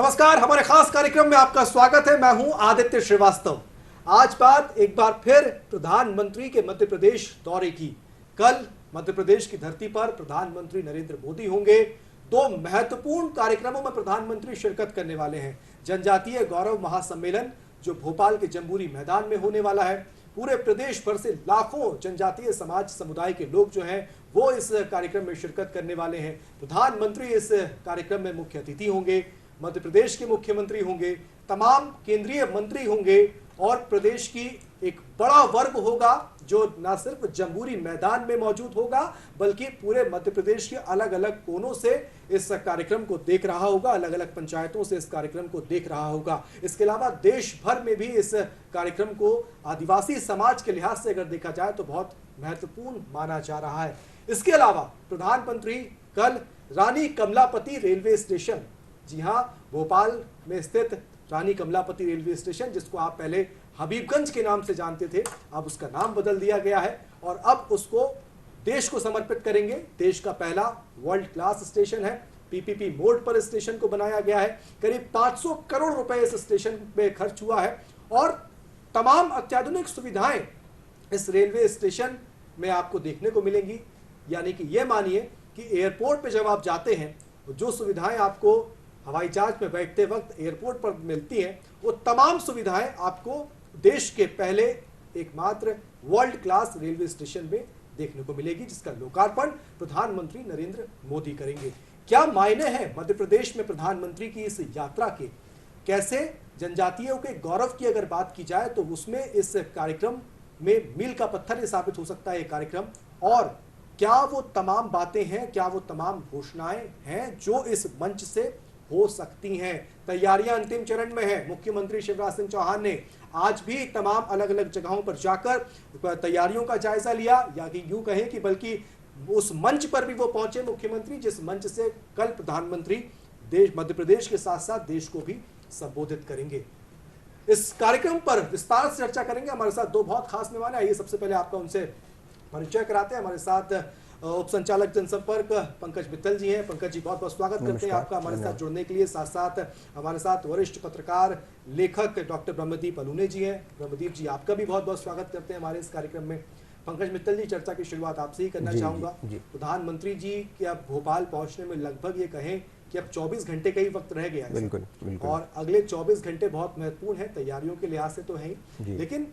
नमस्कार, हमारे खास कार्यक्रम में आपका स्वागत है। मैं हूं आदित्य श्रीवास्तव। आज बात एक बार फिर प्रधानमंत्री के मध्य प्रदेश दौरे की। कल मध्य प्रदेश की धरती पर प्रधानमंत्री नरेंद्र मोदी होंगे। दो महत्वपूर्ण कार्यक्रमों में प्रधानमंत्री शिरकत करने वाले हैं। जनजातीय गौरव महासम्मेलन जो भोपाल के जम्बूरी मैदान में होने वाला है, पूरे प्रदेश भर से लाखों जनजातीय समाज समुदाय के लोग जो हैं वो इस कार्यक्रम में शिरकत करने वाले हैं। प्रधानमंत्री इस कार्यक्रम में मुख्य अतिथि होंगे, मध्य प्रदेश के मुख्यमंत्री होंगे, तमाम केंद्रीय मंत्री होंगे और प्रदेश की एक बड़ा वर्ग होगा जो न सिर्फ जम्बूरी मैदान में मौजूद होगा बल्कि पूरे मध्य प्रदेश के अलग अलग कोनों से इस कार्यक्रम को देख रहा होगा, अलग अलग पंचायतों से इस कार्यक्रम को देख रहा होगा। इसके अलावा देश भर में भी इस कार्यक्रम को आदिवासी समाज के लिहाज से अगर देखा जाए तो बहुत महत्वपूर्ण माना जा रहा है। इसके अलावा प्रधानमंत्री कल रानी कमलापति रेलवे स्टेशन, जी हां, भोपाल में स्थित रानी कमलापति रेलवे स्टेशन, जिसको आप पहले हबीबगंज के नाम से जानते थे, अब उसका नाम बदल दिया गया है और अब उसको देश को समर्पित करेंगे। देश का पहला वर्ल्ड क्लास स्टेशन है। पीपीपी मोड पर स्टेशन को बनाया गया है। करीब 500 करोड़ रुपए इस स्टेशन में खर्च हुआ है और तमाम अत्याधुनिक सुविधाएं इस रेलवे स्टेशन में आपको देखने को मिलेंगी। यानी कि यह मानिए कि एयरपोर्ट पे जब आप जाते हैं जो सुविधाएं आपको हवाई जहाज में बैठते वक्त एयरपोर्ट पर मिलती हैं, वो तमाम सुविधाएं आपको देश के पहले एकमात्र वर्ल्ड क्लास रेलवे स्टेशन में देखने को मिलेगी, जिसका लोकार्पण प्रधानमंत्री नरेंद्र मोदी करेंगे। क्या मायने हैं मध्य प्रदेश में प्रधानमंत्री की इस यात्रा के? कैसे जनजातियों के गौरव की अगर बात की जाए तो उसमें इस कार्यक्रम में मील का पत्थर साबित हो सकता है ये कार्यक्रम, और क्या वो तमाम बातें हैं, क्या वो तमाम घोषणाएं हैं जो इस मंच से हो सकती हैं? तैयारियां अंतिम चरण में है। मुख्यमंत्री शिवराज सिंह चौहान ने आज भी तमाम अलग अलग जगहों पर जाकर तैयारियों का जायजा लिया, या कि यूं कहें कि बल्कि उस मंच पर भी वो पहुंचे मुख्यमंत्री जिस मंच से कल प्रधानमंत्री देश मध्य प्रदेश के साथ साथ देश को भी संबोधित करेंगे। इस कार्यक्रम पर विस्तार से चर्चा करेंगे। हमारे साथ दो बहुत खास मेहमान हैं। आइए सबसे पहले आपका उनसे परिचय कराते हैं। हमारे साथ उप संचालक जनसंपर्क पंकज मित्तल जी हैं। पंकज जी, बहुत बहुत स्वागत करते हैं आपका हमारे साथ जुड़ने के लिए। साथ साथ हमारे साथ वरिष्ठ पत्रकार लेखक डॉक्टर ब्रह्मदीप अलूने जी हैं। ब्रह्मदीप जी, आपका भी बहुत बहुत स्वागत करते हैं हमारे इस कार्यक्रम में। पंकज मित्तल जी, चर्चा की शुरुआत आपसे ही करना चाहूंगा। प्रधानमंत्री जी के अब भोपाल पहुंचने में लगभग ये कहें कि अब 24 घंटे का ही वक्त रह गया है। बिल्कुल। और अगले 24 घंटे बहुत महत्वपूर्ण है, तैयारियों के लिहाज से तो है ही, लेकिन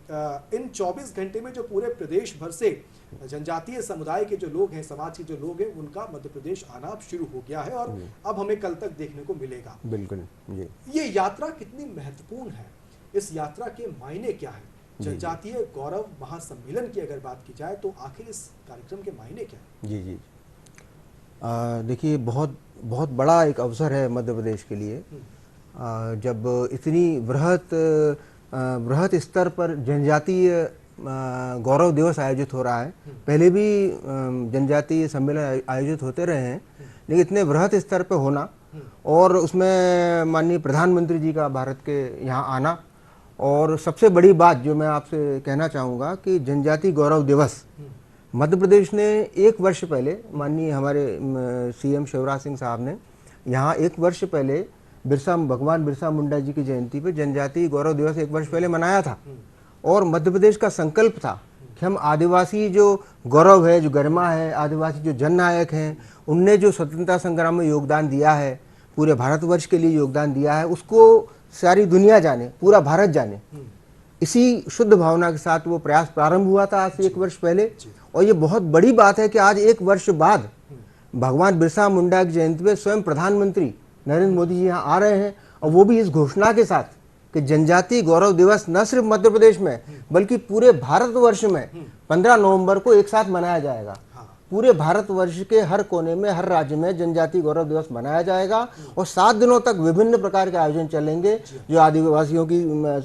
इन 24 घंटे में जो पूरे प्रदेश भर से जनजातीय समुदाय के जो लोग हैं, समाज के जो लोग हैं, उनका मध्य प्रदेश आना अब शुरू हो गया है और अब हमें कल तक देखने को मिलेगा। बिल्कुल। ये यात्रा कितनी महत्वपूर्ण है? इस यात्रा के मायने क्या है? जनजातीय गौरव महासम्मेलन की अगर बात की जाए तो आखिर इस कार्यक्रम के मायने क्या है? जी, देखिए, बहुत बहुत बड़ा एक अवसर है मध्य प्रदेश के लिए। जब इतनी बृहत स्तर पर जनजातीय गौरव दिवस आयोजित हो रहा है। पहले भी जनजातीय सम्मेलन आयोजित होते रहे हैं, लेकिन इतने बृहत स्तर पर होना और उसमें माननीय प्रधानमंत्री जी का भारत के यहाँ आना, और सबसे बड़ी बात जो मैं आपसे कहना चाहूँगा कि जनजातीय गौरव दिवस मध्य प्रदेश ने 1 वर्ष पहले, माननीय हमारे सीएम शिवराज सिंह साहब ने यहाँ 1 वर्ष पहले भगवान बिरसा मुंडा जी की जयंती पे जनजातीय गौरव दिवस 1 वर्ष पहले मनाया था। और मध्य प्रदेश का संकल्प था कि हम आदिवासी जो गौरव है, जो गरिमा है, आदिवासी जो जननायक हैं, उनने जो स्वतंत्रता संग्राम में योगदान दिया है, पूरे भारतवर्ष के लिए योगदान दिया है, उसको सारी दुनिया जाने, पूरा भारत जाने। इसी शुद्ध भावना के साथ वो प्रयास प्रारंभ हुआ था आज से 1 वर्ष पहले। और ये बहुत बड़ी बात है कि आज 1 वर्ष बाद भगवान बिरसा मुंडा की जयंती पे स्वयं प्रधानमंत्री नरेंद्र मोदी जी यहाँ आ रहे हैं, और वो भी इस घोषणा के साथ कि जनजातीय गौरव दिवस न सिर्फ मध्य प्रदेश में बल्कि पूरे भारतवर्ष में 15 नवंबर को एक साथ मनाया जाएगा। पूरे भारतवर्ष के हर कोने में, हर राज्य में जनजातीय गौरव दिवस मनाया जाएगा और 7 दिनों तक विभिन्न प्रकार के आयोजन चलेंगे जो आदिवासियों की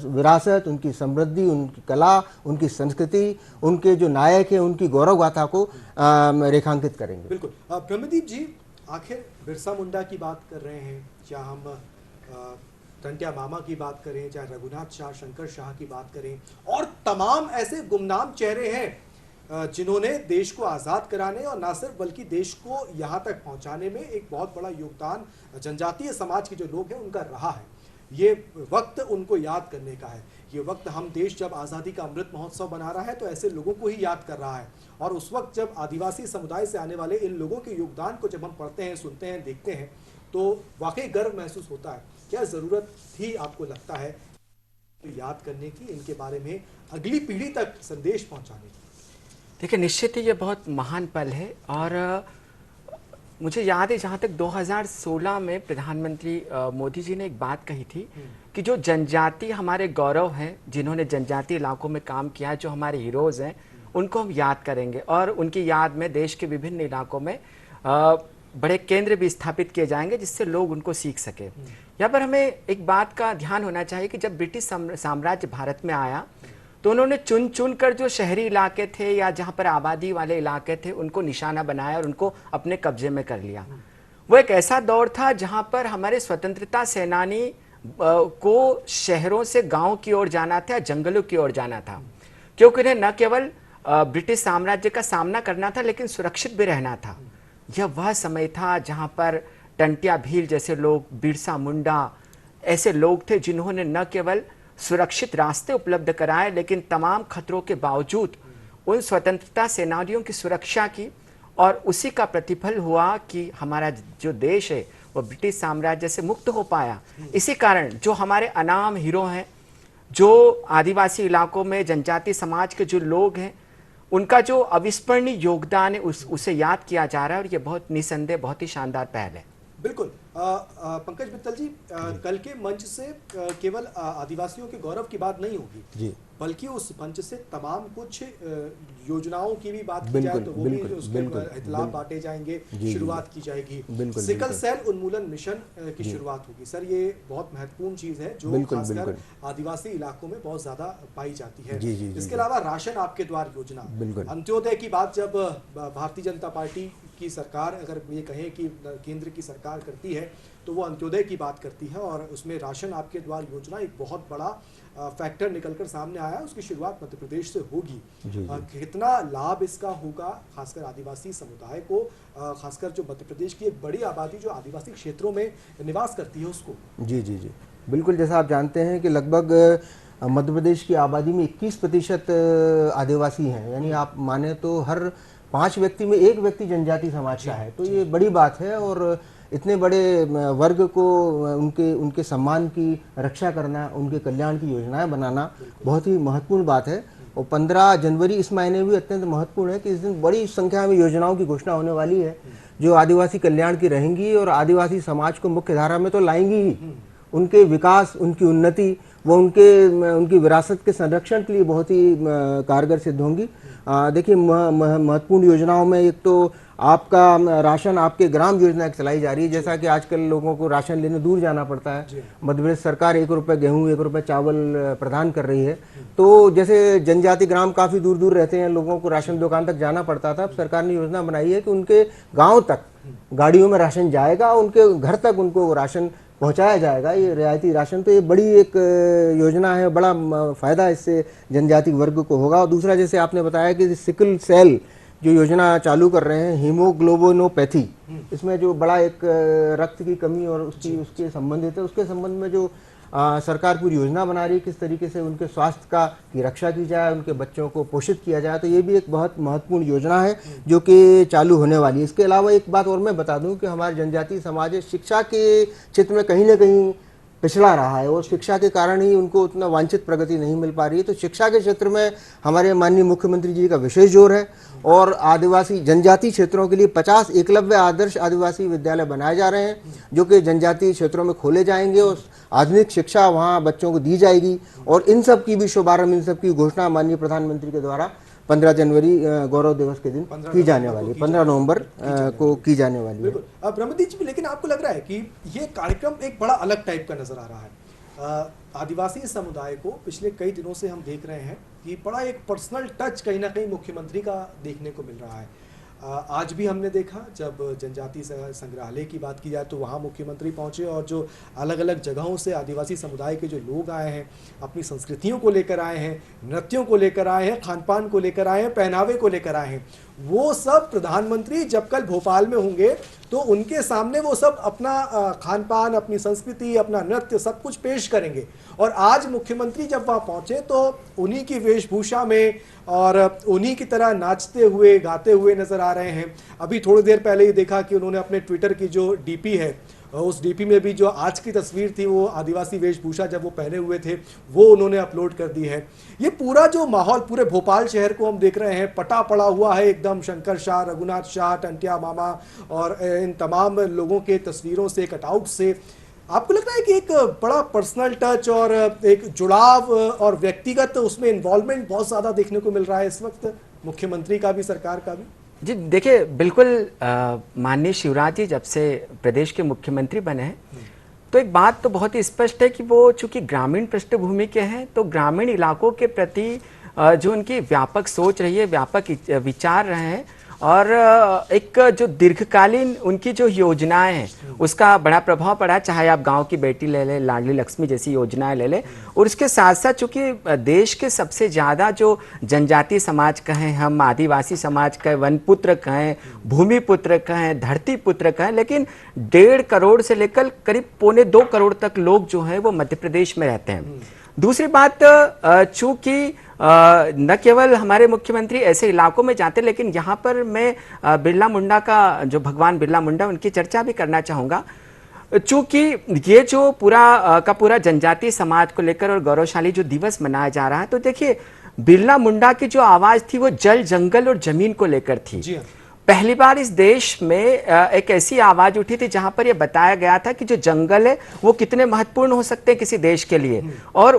विरासत, उनकी समृद्धि, उनकी कला, उनकी संस्कृति, उनके जो नायक हैं, उनकी गौरव गाथा को रेखांकित करेंगे। बिल्कुल। ब्रह्मदीप जी, आखिर बिरसा मुंडा की बात कर रहे हैं, चाहे हम टंट्या मामा की बात करें, चाहे रघुनाथ शाह, शंकर शाह की बात करें, और तमाम ऐसे गुमनाम चेहरे हैं जिन्होंने देश को आज़ाद कराने और ना सिर्फ बल्कि देश को यहाँ तक पहुँचाने में एक बहुत बड़ा योगदान जनजातीय समाज के जो लोग हैं उनका रहा है। ये वक्त उनको याद करने का है। ये वक्त हम देश जब आज़ादी का अमृत महोत्सव बना रहा है तो ऐसे लोगों को ही याद कर रहा है। और उस वक्त जब आदिवासी समुदाय से आने वाले इन लोगों के योगदान को जब हम पढ़ते हैं, सुनते हैं, देखते हैं तो वाकई गर्व महसूस होता है। क्या ज़रूरत थी आपको लगता है याद करने की, इनके बारे में अगली पीढ़ी तक संदेश पहुंचाने की? देखिए, निश्चित ही ये बहुत महान पल है। और मुझे याद है जहाँ तक 2016 में प्रधानमंत्री मोदी जी ने एक बात कही थी कि जो जनजाति हमारे गौरव हैं, जिन्होंने जनजातीय इलाकों में काम किया है, जो हमारे हीरोज़ हैं, उनको हम याद करेंगे और उनकी याद में देश के विभिन्न इलाकों में बड़े केंद्र भी स्थापित किए जाएंगे जिससे लोग उनको सीख सके। यहाँ पर हमें एक बात का ध्यान होना चाहिए कि जब ब्रिटिश साम्राज्य भारत में आया तो उन्होंने चुन चुन कर जो शहरी इलाके थे या जहाँ पर आबादी वाले इलाके थे उनको निशाना बनाया और उनको अपने कब्जे में कर लिया। वो एक ऐसा दौर था जहाँ पर हमारे स्वतंत्रता सेनानी को शहरों से गाँव की ओर जाना था, जंगलों की ओर जाना था, क्योंकि उन्हें न केवल ब्रिटिश साम्राज्य का सामना करना था लेकिन सुरक्षित भी रहना था। यह वह समय था जहाँ पर टंटिया भील जैसे लोग, बिरसा मुंडा ऐसे लोग थे जिन्होंने न केवल सुरक्षित रास्ते उपलब्ध कराए लेकिन तमाम खतरों के बावजूद उन स्वतंत्रता सेनानियों की सुरक्षा की। और उसी का प्रतिफल हुआ कि हमारा जो देश है वो ब्रिटिश साम्राज्य से मुक्त हो पाया। इसी कारण जो हमारे अनाम हीरो हैं, जो आदिवासी इलाकों में जनजातीय समाज के जो लोग हैं, उनका जो अविस्मरणीय योगदान है उसे याद किया जा रहा है और ये बहुत निसंदेह बहुत ही शानदार पहल है। बिल्कुल। पंकज मित्तल जी, कल के मंच से केवल आदिवासियों के गौरव की बात नहीं होगी जी, बल्कि उस मंच से तमाम कुछ योजनाओं की भी बात की जाए तो वो भी उसके इतलाफ बांटे जाएंगे, शुरुआत की जाएगी। सिकल सेल उन्मूलन मिशन की शुरुआत होगी। सर, ये बहुत महत्वपूर्ण चीज है जो खासकर आदिवासी इलाकों में बहुत ज्यादा पाई जाती है। इसके अलावा राशन आपके द्वार योजना, अंत्योदय की बात जब भारतीय जनता पार्टी की सरकार, अगर ये कहें कि केंद्र की सरकार करती है तो वो अंत्योदय की बात करती है और उसमें राशन आपके द्वार योजना एक बहुत बड़ा फैक्टर निकलकर सामने आया है। उसकी शुरुआत मध्य प्रदेश से होगी। कितना लाभ इसका होगा खासकर आदिवासी समुदाय को, खासकर जो मध्य प्रदेश की एक बड़ी आबादी जो आदिवासी क्षेत्रों में निवास करती है उसको? जी जी जी बिल्कुल। जैसा आप जानते हैं कि लगभग मध्य प्रदेश की आबादी में 21% आदिवासी हैं, यानी आप माने तो हर 5 व्यक्ति में 1 व्यक्ति जनजाति समाज का है। तो ये बड़ी बात है और इतने बड़े वर्ग को उनके सम्मान की रक्षा करना, उनके कल्याण की योजनाएं बनाना बहुत ही महत्वपूर्ण बात है। और 15 जनवरी इस महीने भी अत्यंत महत्वपूर्ण है कि इस दिन बड़ी संख्या में योजनाओं की घोषणा होने वाली है जो आदिवासी कल्याण की रहेंगी और आदिवासी समाज को मुख्य धारा में तो लाएंगी ही। उनके विकास, उनकी उन्नति, वो उनकी विरासत के संरक्षण के लिए बहुत ही कारगर सिद्ध होंगी। देखिए, महत्वपूर्ण योजनाओं में एक तो आपका राशन आपके ग्राम योजना चलाई जा रही है। जैसा कि आजकल लोगों को राशन लेने दूर जाना पड़ता है, मध्य प्रदेश सरकार 1 रुपये गेहूँ, 1 रुपये चावल प्रदान कर रही है। तो जैसे जनजाति ग्राम काफ़ी दूर दूर रहते हैं, लोगों को राशन दुकान तक जाना पड़ता था। अब सरकार ने योजना बनाई है कि उनके गाँव तक गाड़ियों में राशन जाएगा, उनके घर तक उनको राशन पहुंचाया जाएगा। ये रियायती राशन, तो ये बड़ी एक योजना है, बड़ा फायदा इससे जनजाति वर्ग को होगा। और दूसरा, जैसे आपने बताया कि सिकल सेल जो योजना चालू कर रहे हैं, हीमोग्लोबिनोपैथी, इसमें जो बड़ा एक रक्त की कमी और उसके संबंधित है, उसके संबंध में जो सरकार पूरी योजना बना रही है किस तरीके से उनके स्वास्थ्य की रक्षा की जाए, उनके बच्चों को पोषित किया जाए, तो ये भी एक बहुत महत्वपूर्ण योजना है जो कि चालू होने वाली है। इसके अलावा एक बात और मैं बता दूं कि हमारे जनजातीय समाज शिक्षा के क्षेत्र में कहीं ना कहीं पिछड़ा रहा है और शिक्षा के कारण ही उनको उतना वांछित प्रगति नहीं मिल पा रही है। तो शिक्षा के क्षेत्र में हमारे माननीय मुख्यमंत्री जी का विशेष जोर है और आदिवासी जनजातीय क्षेत्रों के लिए 50 एकलव्य आदर्श आदिवासी विद्यालय बनाए जा रहे हैं जो कि जनजातीय क्षेत्रों में खोले जाएंगे और आधुनिक शिक्षा वहाँ बच्चों को दी जाएगी। और इन सब की भी शुभारंभ, इन सब की घोषणा माननीय प्रधानमंत्री के द्वारा 15 जनवरी गौरव दिवस के दिन की जाने वाली, 15 नवंबर को की जाने वाली है। ब्रह्मदीप जी, लेकिन आपको लग रहा है कि ये कार्यक्रम एक बड़ा अलग टाइप का नजर आ रहा है? आदिवासी समुदाय को पिछले कई दिनों से हम देख रहे हैं कि बड़ा एक पर्सनल टच कहीं ना कहीं मुख्यमंत्री का देखने को मिल रहा है। आज भी हमने देखा जब जनजातीय संग्रहालय की बात की जाए तो वहाँ मुख्यमंत्री पहुँचे और जो अलग अलग जगहों से आदिवासी समुदाय के जो लोग आए हैं, अपनी संस्कृतियों को लेकर आए हैं, नृत्यों को लेकर आए हैं, खान पान को लेकर आए हैं, पहनावे को लेकर आए हैं, वो सब प्रधानमंत्री जब कल भोपाल में होंगे तो उनके सामने वो सब अपना खान पान, अपनी संस्कृति, अपना नृत्य सब कुछ पेश करेंगे। और आज मुख्यमंत्री जब वहाँ पहुँचे तो उन्हीं की वेशभूषा में और उन्हीं की तरह नाचते हुए गाते हुए नजर आ रहे हैं। अभी थोड़ी देर पहले ही देखा कि उन्होंने अपने ट्विटर की जो डीपी है, उस डीपी में भी जो आज की तस्वीर थी वो आदिवासी वेशभूषा जब वो पहने हुए थे वो उन्होंने अपलोड कर दी है। ये पूरा जो माहौल पूरे भोपाल शहर को हम देख रहे हैं, पटा पड़ा हुआ है एकदम शंकर शाह, रघुनाथ शाह, टंटिया मामा और इन तमाम लोगों के तस्वीरों से, कटआउट से। आपको लगता है कि एक बड़ा पर्सनल टच और एक जुड़ाव और व्यक्तिगत उसमें इन्वॉल्वमेंट बहुत ज़्यादा देखने को मिल रहा है इस वक्त, मुख्यमंत्री का भी, सरकार का भी? जी देखिए, बिल्कुल माननीय शिवराज जी जब से प्रदेश के मुख्यमंत्री बने हैं तो एक बात तो बहुत ही स्पष्ट है कि वो चूंकि ग्रामीण पृष्ठभूमि के हैं तो ग्रामीण इलाकों के प्रति जो उनकी व्यापक सोच रही है, व्यापक विचार रहे हैं और एक जो दीर्घकालीन उनकी जो योजनाएं हैं उसका बड़ा प्रभाव पड़ा है। चाहे आप गांव की बेटी ले लें, लाडली लक्ष्मी जैसी योजनाएं ले लें, और इसके साथ साथ चूंकि देश के सबसे ज़्यादा जो जनजातीय समाज कहें, हम आदिवासी समाज कहें, वन पुत्र कहें, भूमि पुत्र कहें, धरती पुत्र कहें, लेकिन 1.5 करोड़ से लेकर करीब 1.25 करोड़ तक लोग जो हैं वो मध्य प्रदेश में रहते हैं। दूसरी बात, चूंकि न केवल हमारे मुख्यमंत्री ऐसे इलाकों में जाते, लेकिन यहाँ पर मैं बिरला मुंडा का, जो भगवान बिरला मुंडा, उनकी चर्चा भी करना चाहूँगा। चूंकि ये जो पूरा जनजातीय समाज को लेकर और गौरवशाली जो दिवस मनाया जा रहा है, तो देखिए बिरला मुंडा की जो आवाज़ थी वो जल, जंगल और जमीन को लेकर थी। जी हाँ। पहली बार इस देश में एक ऐसी आवाज उठी थी जहां पर यह बताया गया था कि जो जंगल है वो कितने महत्वपूर्ण हो सकते हैं किसी देश के लिए। और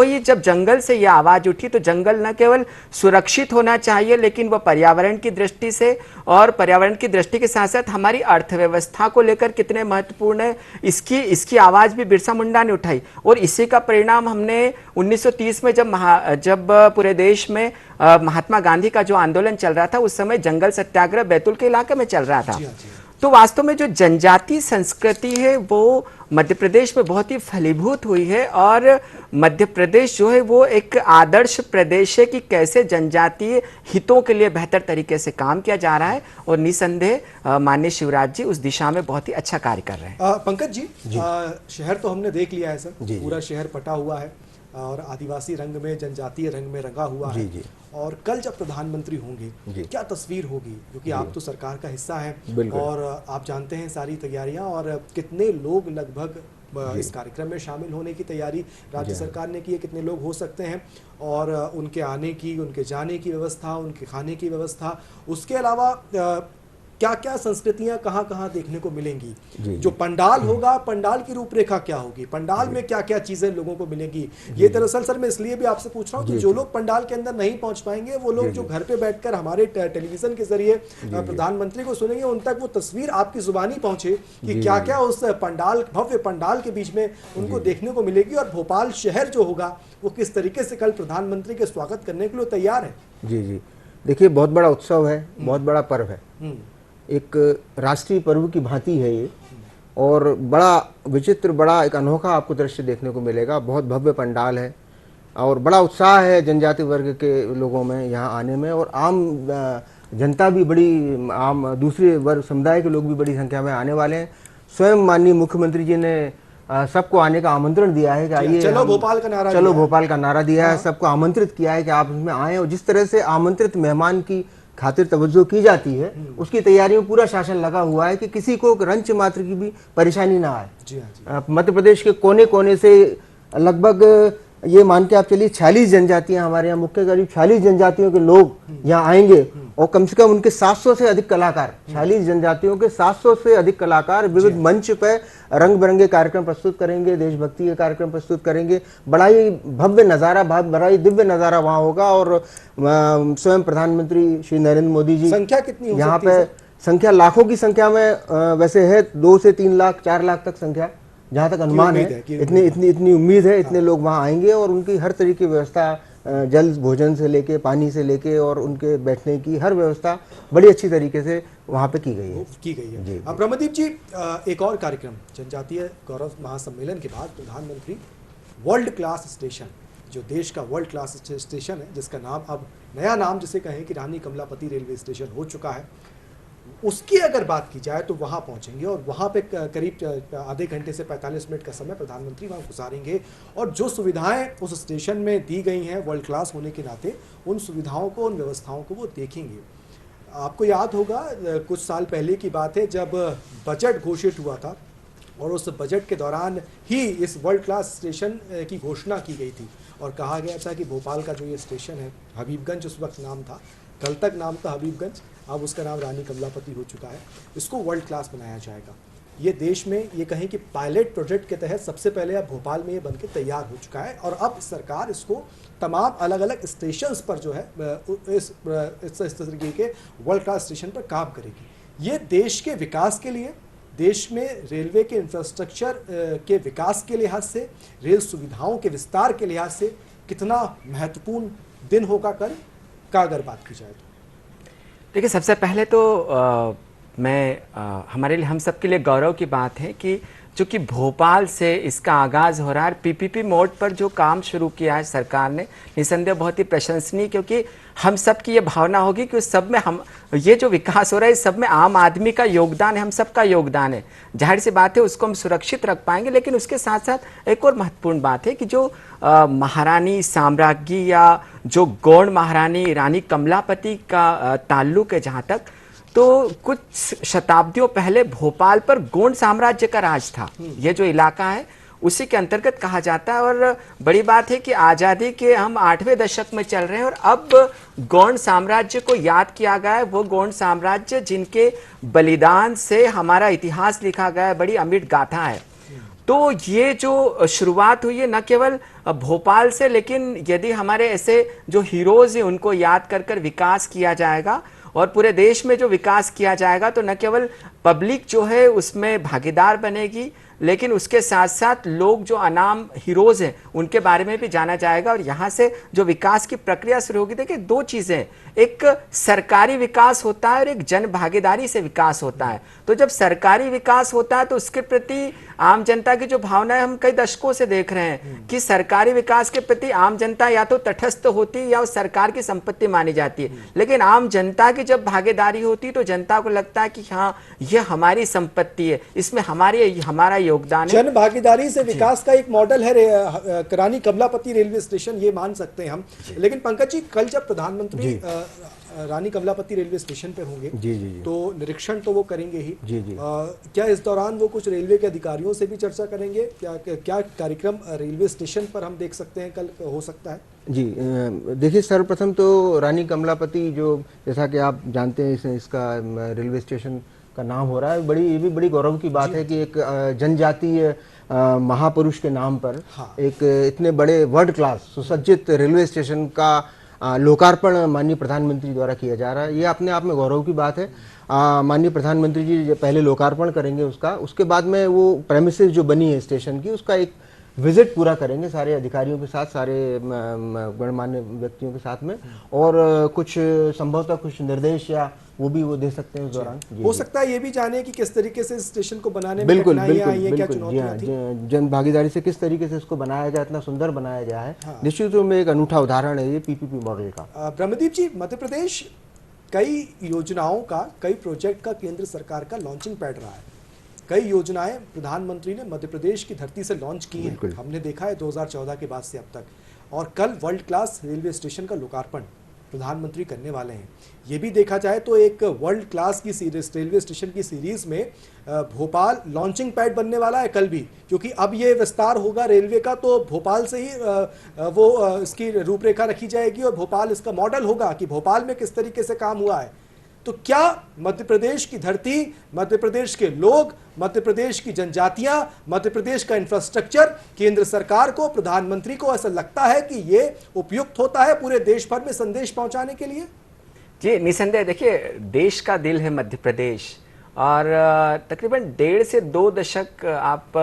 ये जब जंगल से यह आवाज उठी तो जंगल न केवल सुरक्षित होना चाहिए लेकिन वह पर्यावरण की दृष्टि से और पर्यावरण की दृष्टि के साथ साथ हमारी अर्थव्यवस्था को लेकर कितने महत्वपूर्ण है, इसकी आवाज भी बिरसा मुंडा ने उठाई। और इसी का परिणाम हमने 1930 में जब पूरे देश में महात्मा गांधी का जो आंदोलन चल रहा था, उस समय जंगल सत्याग्रह बैतूल के इलाके में चल रहा था। तो वास्तव में जो जनजातीय संस्कृति है वो मध्य प्रदेश में बहुत ही फलीभूत हुई है और मध्य प्रदेश जो है वो एक आदर्श प्रदेश है कि कैसे जनजातीय हितों के लिए बेहतर तरीके से काम किया जा रहा है। और निसंदेह माननीय शिवराज जी उस दिशा में बहुत ही अच्छा कार्य कर रहे हैं। पंकज जी, शहर तो हमने देख लिया है सर, पूरा शहर पटा हुआ है और आदिवासी रंग में, जनजातीय रंग में रंगा हुआ है। जी। और कल जब प्रधानमंत्री होंगे क्या तस्वीर होगी, क्योंकि आप तो सरकार का हिस्सा हैं और आप जानते हैं सारी तैयारियां और कितने लोग लगभग इस कार्यक्रम में शामिल होने की तैयारी राज्य सरकार ने की है, कितने लोग हो सकते हैं और उनके आने की, उनके जाने की व्यवस्था, उनके खाने की व्यवस्था, उसके अलावा क्या क्या संस्कृतियां कहाँ देखने को मिलेंगी, जो पंडाल होगा, पंडाल की रूपरेखा क्या होगी, पंडाल में क्या क्या चीजें लोगों को मिलेंगी। ये दरअसल सर मैं इसलिए भी आपसे पूछ रहा हूँ कि जो लोग पंडाल के अंदर नहीं पहुंच पाएंगे वो लोग जो घर पे बैठकर हमारे टेलीविजन के जरिए प्रधानमंत्री को सुनेंगे, उन तक वो तस्वीर आपकी जुबानी पहुंचे कि क्या क्या उस पंडाल, भव्य पंडाल के बीच में उनको देखने को मिलेगी और भोपाल शहर जो होगा वो किस तरीके से कल प्रधानमंत्री के स्वागत करने के लिए तैयार है। जी, देखिए बहुत बड़ा उत्सव है, बहुत बड़ा पर्व है, एक राष्ट्रीय पर्व की भांति है ये और बड़ा विचित्र, बड़ा एक अनोखा आपको दृश्य देखने को मिलेगा। बहुत भव्य पंडाल है और बड़ा उत्साह है जनजातीय वर्ग के लोगों में यहाँ आने में और आम जनता भी बड़ी, आम दूसरे वर्ग समुदाय के लोग भी बड़ी संख्या में आने वाले हैं। स्वयं माननीय मुख्यमंत्री जी ने सबको आने का आमंत्रण दिया है कि आइए, चलो भोपाल का नारा, चलो भोपाल का नारा दिया है, सबको आमंत्रित किया है कि आप इसमें आएँ। और जिस तरह से आमंत्रित मेहमान की खातिर तवज्जो की जाती है उसकी तैयारियों में पूरा शासन लगा हुआ है कि किसी को रंच मात्र की भी परेशानी ना आए। मध्य प्रदेश के कोने कोने से लगभग ये मान के आप चलिए 46 जनजातियां, हमारे यहाँ मुख्य करीब 46 जनजातियों के लोग यहाँ आएंगे और कम से कम उनके 700 से अधिक कलाकार, 46 जनजातियों के 700 से अधिक कलाकार विविध मंच पर रंग बिरंगे कार्यक्रम प्रस्तुत करेंगे, देशभक्ति के कार्यक्रम प्रस्तुत करेंगे। बड़ा ही भव्य नज़ारा, बड़ा ही दिव्य नज़ारा वहाँ होगा। और स्वयं प्रधानमंत्री श्री नरेंद्र मोदी जी, संख्या कितनी हो यहाँ पे संख्या लाखों की संख्या में वैसे है, 2 से 3 लाख 4 लाख तक संख्या जहाँ तक अनुमान है, इतनी उम्मीद है, इतने लोग वहाँ आएंगे और उनकी हर तरीके की व्यवस्था जल भोजन से लेके पानी से लेके और उनके बैठने की हर व्यवस्था बड़ी अच्छी तरीके से वहाँ पे की गई है। जी। अब ब्रह्मदीप जी, एक और कार्यक्रम जनजातीय गौरव महासम्मेलन के बाद प्रधानमंत्री वर्ल्ड क्लास स्टेशन, जो देश का वर्ल्ड क्लास स्टेशन है, जिसका नाम अब नया नाम जिसे कहें कि रानी कमलापति रेलवे स्टेशन हो चुका है, उसकी अगर बात की जाए तो वहाँ पहुँचेंगे और वहाँ पे करीब आधे घंटे से 45 मिनट का समय प्रधानमंत्री वहाँ गुजारेंगे और जो सुविधाएं उस स्टेशन में दी गई हैं वर्ल्ड क्लास होने के नाते, उन सुविधाओं को, उन व्यवस्थाओं को वो देखेंगे। आपको याद होगा कुछ साल पहले की बात है जब बजट घोषित हुआ था और उस बजट के दौरान ही इस वर्ल्ड क्लास स्टेशन की घोषणा की गई थी और कहा गया था कि भोपाल का जो ये स्टेशन है, हबीबगंज उस वक्त नाम था, कल तक नाम था हबीबगंज, अब उसका नाम रानी कमलापति हो चुका है, इसको वर्ल्ड क्लास बनाया जाएगा। ये देश में ये कहें कि पायलट प्रोजेक्ट के तहत सबसे पहले अब भोपाल में ये बन के तैयार हो चुका है और अब सरकार इसको तमाम अलग अलग स्टेशंस पर जो है इस तरीके के वर्ल्ड क्लास स्टेशन पर काम करेगी। ये देश के विकास के लिए, देश में रेलवे के इंफ्रास्ट्रक्चर के विकास के लिहाज से, रेल सुविधाओं के विस्तार के लिहाज से कितना महत्वपूर्ण दिन होगा कल का अगर बात की जाए तो? देखिए, सबसे पहले तो हमारे लिए, हम सब के लिए गौरव की बात है कि चूँकि भोपाल से इसका आगाज़ हो रहा है, पीपीपी मोड पर जो काम शुरू किया है सरकार ने, निसंदेह बहुत ही प्रशंसनीय, क्योंकि हम सब की ये भावना होगी कि उस सब में हम, ये जो विकास हो रहा है इस सब में आम आदमी का योगदान है, हम सब का योगदान है। जाहिर सी बात है उसको हम सुरक्षित रख पाएंगे, लेकिन उसके साथ साथ एक और महत्वपूर्ण बात है कि जो महारानी साम्राज्ञी या जो गौड़ महारानी रानी कमलापति का ताल्लुक है जहाँ तक, तो कुछ शताब्दियों पहले भोपाल पर गोंड साम्राज्य का राज था। ये जो इलाका है उसी के अंतर्गत कहा जाता है और बड़ी बात है कि आज़ादी के हम 8वें दशक में चल रहे हैं और अब गोंड साम्राज्य को याद किया गया है। वो गोंड साम्राज्य जिनके बलिदान से हमारा इतिहास लिखा गया है, बड़ी अमिट गाथा है। तो ये जो शुरुआत हुई है न केवल भोपाल से, लेकिन यदि हमारे ऐसे जो हीरोज़ हैं उनको याद कर कर विकास किया जाएगा और पूरे देश में जो विकास किया जाएगा, तो न केवल पब्लिक जो है उसमें भागीदार बनेगी, लेकिन उसके साथ साथ लोग जो अनाम हीरोज़ हैं उनके बारे में भी जाना जाएगा और यहाँ से जो विकास की प्रक्रिया शुरू होगी। देखिए, दो चीज़ें, एक सरकारी विकास होता है और एक जन भागीदारी से विकास होता है। तो जब सरकारी विकास होता है तो उसके प्रति आम जनता की जो भावना है, हम कई दशकों से देख रहे हैं कि सरकारी विकास के प्रति आम जनता या तो तटस्थ होती है या वो सरकार की संपत्ति मानी जाती है, लेकिन आम जनता की जब भागीदारी होती है तो जनता को लगता है कि हाँ, ये हमारी संपत्ति है, इसमें हमारा योगदान है। जन भागीदारी से विकास का एक मॉडल है रानी कमलापति रेलवे स्टेशन, ये मान सकते हैं हम। लेकिन पंकज जी, कल जब प्रधानमंत्री रानी कमलापति रेलवे स्टेशन पे होंगे तो निरीक्षण तो वो करेंगे ही। क्या इस दौरान वो कुछ रेलवे के अधिकारियों से भी चर्चा करेंगे? क्या कार्यक्रम रेलवे स्टेशन पर हम देख सकते हैं कल हो सकता है? जी, देखिए, सर्वप्रथम तो रानी कमलापति, जो जैसा कि आप जानते हैं इसका रेलवे स्टेशन का नाम हो रहा है, ये भी बड़ी गौरव की बात है कि एक जनजातीय महापुरुष के नाम पर एक इतने बड़े वर्ल्ड क्लास सुसज्जित रेलवे स्टेशन का लोकार्पण माननीय प्रधानमंत्री द्वारा किया जा रहा है। ये अपने आप में गौरव की बात है। माननीय प्रधानमंत्री जी पहले लोकार्पण करेंगे उसका, उसके बाद में वो प्रेमिसेस जो बनी है स्टेशन की, उसका एक विजिट पूरा करेंगे सारे अधिकारियों के साथ, सारे गणमान्य व्यक्तियों के साथ में, और कुछ संभवतः कुछ निर्देश या वो दे सकते हैं उस दौरान। हो सकता है ये भी जाने कि किस तरीके से स्टेशन को बनाने में कठिनाइयां आई हैं, क्या चुनौतियां थी? जन भागीदारी से किस तरीके से इसको बनाया जाए, इतना सुंदर बनाया गया है। निश्चित रूप में एक अनूठा उदाहरण है ये पीपीपी मॉडल का। ब्रह्मदीप जी, मध्य प्रदेश कई योजनाओं का, कई प्रोजेक्ट का केंद्र सरकार का लॉन्चिंग पैड रहा है। कई योजनाएं प्रधानमंत्री ने मध्य प्रदेश की धरती से लॉन्च की हैं, हमने देखा है 2014 के बाद से अब तक। और कल वर्ल्ड क्लास रेलवे स्टेशन का लोकार्पण प्रधानमंत्री करने वाले हैं। ये भी देखा जाए तो एक वर्ल्ड क्लास की सीरीज, रेलवे स्टेशन की सीरीज में भोपाल लॉन्चिंग पैड बनने वाला है कल भी, क्योंकि अब ये विस्तार होगा रेलवे का, तो भोपाल से ही इसकी रूपरेखा रखी जाएगी और भोपाल इसका मॉडल होगा कि भोपाल में किस तरीके से काम हुआ है। तो क्या मध्य प्रदेश की धरती, मध्य प्रदेश के लोग, मध्य प्रदेश की जनजातियां, मध्य प्रदेश का इंफ्रास्ट्रक्चर केंद्र सरकार को, प्रधानमंत्री को ऐसा लगता है कि ये उपयुक्त होता है पूरे देश भर में संदेश पहुंचाने के लिए? जी, निसंदेह। देखिए, देश का दिल है मध्य प्रदेश और तकरीबन 1.5 से 2 दशक आप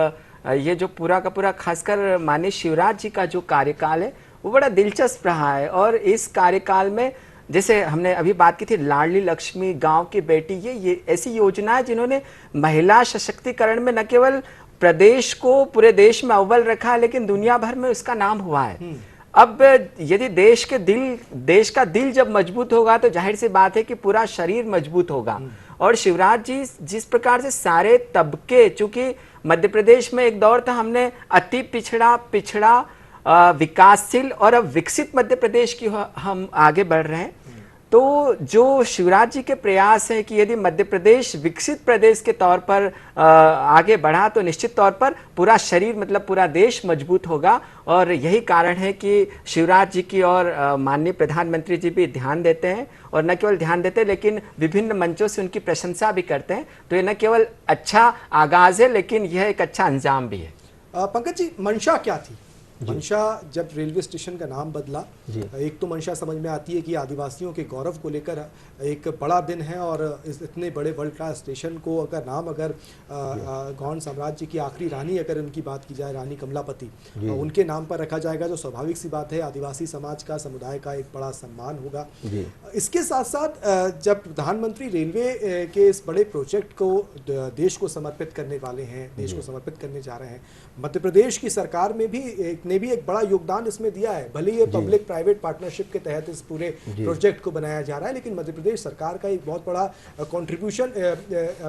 ये जो पूरा का पूरा, खासकर माननीय शिवराज जी का जो कार्यकाल है वो बड़ा दिलचस्प रहा है। और इस कार्यकाल में जैसे हमने अभी बात की थी लाडली लक्ष्मी, गांव की बेटी, ये ऐसी योजनाएं जिन्होंने महिला सशक्तिकरण में न केवल प्रदेश को पूरे देश में अव्वल रखा है, लेकिन दुनिया भर में उसका नाम हुआ है। अब यदि देश का दिल जब मजबूत होगा तो जाहिर सी बात है कि पूरा शरीर मजबूत होगा। और शिवराज जी जिस प्रकार से सारे तबके, चूंकि मध्य प्रदेश में एक दौर था हमने अति पिछड़ा विकासशील और अब विकसित मध्य प्रदेश की हम आगे बढ़ रहे हैं। तो जो शिवराज जी के प्रयास है कि यदि मध्य प्रदेश विकसित प्रदेश के तौर पर आगे बढ़ा तो निश्चित तौर पर पूरा शरीर मतलब पूरा देश मजबूत होगा। और यही कारण है कि शिवराज जी की और माननीय प्रधानमंत्री जी भी ध्यान देते हैं, और न केवल ध्यान देते हैं लेकिन विभिन्न मंचों से उनकी प्रशंसा भी करते हैं। तो ये न केवल अच्छा आगाज है लेकिन यह एक अच्छा अंजाम भी है। पंकज जी, मंशा क्या थी? मंशा जब रेलवे स्टेशन का नाम बदला, एक तो मंशा समझ में आती है कि आदिवासियों के गौरव को लेकर एक बड़ा दिन है, और इस इतने बड़े वर्ल्ड क्लास स्टेशन को अगर गौंड साम्राज्य की आखिरी रानी, अगर उनकी बात की जाए रानी कमलापति, उनके नाम पर रखा जाएगा तो स्वाभाविक सी बात है आदिवासी समाज का, समुदाय का एक बड़ा सम्मान होगा। इसके साथ साथ जब प्रधानमंत्री रेलवे के इस बड़े प्रोजेक्ट को देश को समर्पित करने वाले हैं, देश को समर्पित करने जा रहे हैं, मध्य प्रदेश की सरकार में भी एक बड़ा योगदान इसमें दिया है। भले ये पब्लिक प्राइवेट पार्टनरशिप के तहत इस पूरे प्रोजेक्ट को बनाया जा रहा है, लेकिन मध्य प्रदेश सरकार का एक बहुत बड़ा कंट्रीब्यूशन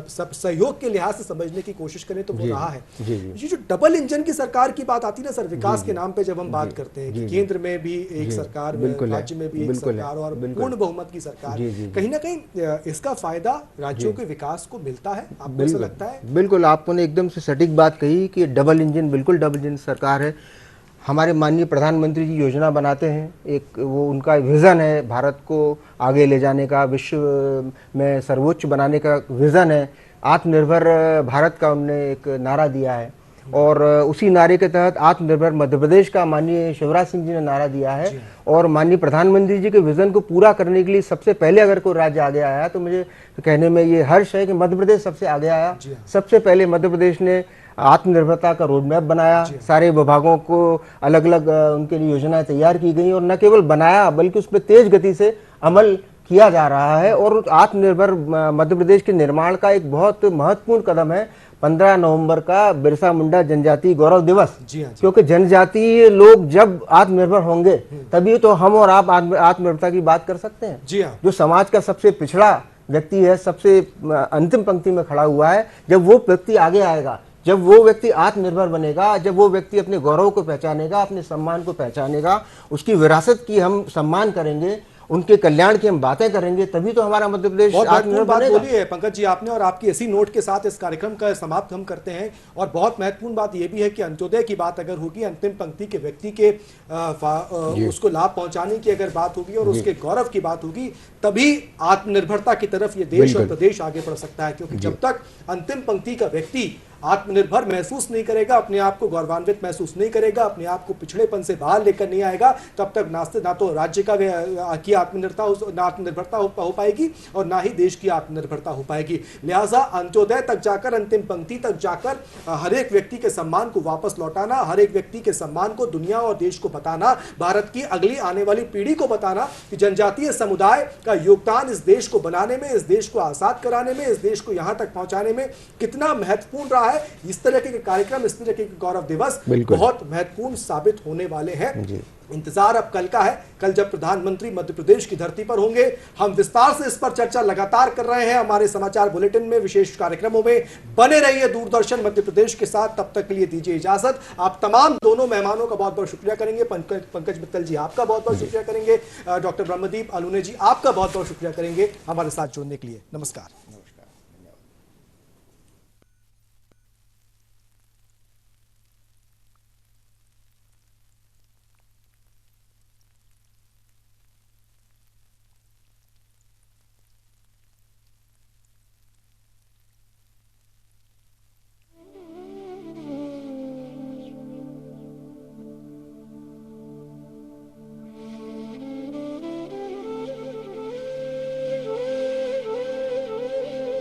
सहयोग के लिहाज से समझने की कोशिश करें तो वो रहा है। ये जो डबल इंजन की सरकार की बात आती है ना सर, विकास के नाम पे जब हम बात करते हैं कि केंद्र में भी एक सरकार, राज्य में भी एक सरकार और पूर्ण बहुमत की सरकार, कहीं ना कहीं इसका फायदा राज्यों के विकास को मिलता है, आपको ऐसा लगता है? बिल्कुल, आपने एकदम से सटीक बात कही कि डबल इंजन, बिल्कुल डबल इंजन सरकार है। हमारे माननीय प्रधानमंत्री जी योजना बनाते हैं, एक वो उनका विज़न है भारत को आगे ले जाने का, विश्व में सर्वोच्च बनाने का विज़न है। आत्मनिर्भर भारत का उन्होंने एक नारा दिया है, और उसी नारे के तहत आत्मनिर्भर मध्य प्रदेश का माननीय शिवराज सिंह जी ने नारा दिया है। और माननीय प्रधानमंत्री जी के विज़न को पूरा करने के लिए सबसे पहले अगर कोई राज्य आगे आया तो मुझे कहने में ये हर्ष है कि मध्य प्रदेश सबसे आगे आया। सबसे पहले मध्य प्रदेश ने आत्मनिर्भरता का रोड मैप बनाया, सारे विभागों को अलग अलग उनके लिए योजनाएं तैयार की गई, और न केवल बनाया बल्कि उस पर तेज गति से अमल किया जा रहा है। और आत्मनिर्भर मध्य प्रदेश के निर्माण का एक बहुत महत्वपूर्ण कदम है 15 नवंबर का बिरसा मुंडा जनजातीय गौरव दिवस। क्योंकि जनजातीय लोग जब आत्मनिर्भर होंगे तभी तो हम और आप आत्मनिर्भरता की बात कर सकते हैं। जो समाज का सबसे पिछड़ा व्यक्ति है, सबसे अंतिम पंक्ति में खड़ा हुआ है, जब वो व्यक्ति आगे आएगा, जब वो व्यक्ति आत्मनिर्भर बनेगा, जब वो व्यक्ति अपने गौरव को पहचानेगा, अपने सम्मान को पहचानेगा, उसकी विरासत की हम सम्मान करेंगे, उनके कल्याण की हम बातें करेंगे, तभी तो हमारा मध्य प्रदेश आत्मनिर्भर बात बोली है पंकज जी आपने, और आपकी इसी नोट के साथ इस कार्यक्रम का समाप्त हम करते हैं। और बहुत महत्वपूर्ण बात यह भी है कि अंत्योदय की बात अगर होगी, अंतिम पंक्ति के व्यक्ति के उसको लाभ पहुंचाने की अगर बात होगी और उसके गौरव की बात होगी, तभी आत्मनिर्भरता की तरफ ये देश और प्रदेश आगे बढ़ सकता है। क्योंकि जब तक अंतिम पंक्ति का व्यक्ति आत्मनिर्भर महसूस नहीं करेगा, अपने आप को गौरवान्वित महसूस नहीं करेगा, अपने आप को पिछड़ेपन से बाहर लेकर नहीं आएगा, तब तक ना तो राज्य की आत्मनिर्भरता हो पाएगी और ना ही देश की आत्मनिर्भरता हो पाएगी। लिहाजा अंत्योदय तक जाकर, अंतिम पंक्ति तक जाकर हर एक व्यक्ति के सम्मान को वापस लौटाना, हर एक व्यक्ति के सम्मान को दुनिया और देश को बताना, भारत की अगली आने वाली पीढ़ी को बताना कि जनजातीय समुदाय का योगदान इस देश को बनाने में, इस देश को आजाद कराने में, इस देश को यहां तक पहुंचाने में कितना महत्वपूर्ण रहा है। इस तरह के कार्यक्रम, इस तरह के गौरव दिवस बहुत महत्वपूर्ण साबित होने वाले हैं। इंतजार अब कल का है। कल जब प्रधानमंत्री मध्य प्रदेश की धरती पर होंगे, हम विस्तार से इस पर चर्चा लगातार कर रहे हैं हमारे समाचार बुलेटिन में, विशेष कार्यक्रमों में। बने रहिए दूरदर्शन मध्य प्रदेश के साथ। तब तक के लिए दीजिए इजाजत। आप तमाम दोनों मेहमानों का बहुत बहुत शुक्रिया करेंगे। पंकज मित्तल जी आपका बहुत बहुत शुक्रिया करेंगे। डॉक्टर ब्रह्मदीप अलूने जी आपका बहुत बहुत शुक्रिया करेंगे हमारे साथ जुड़ने के लिए। नमस्कार।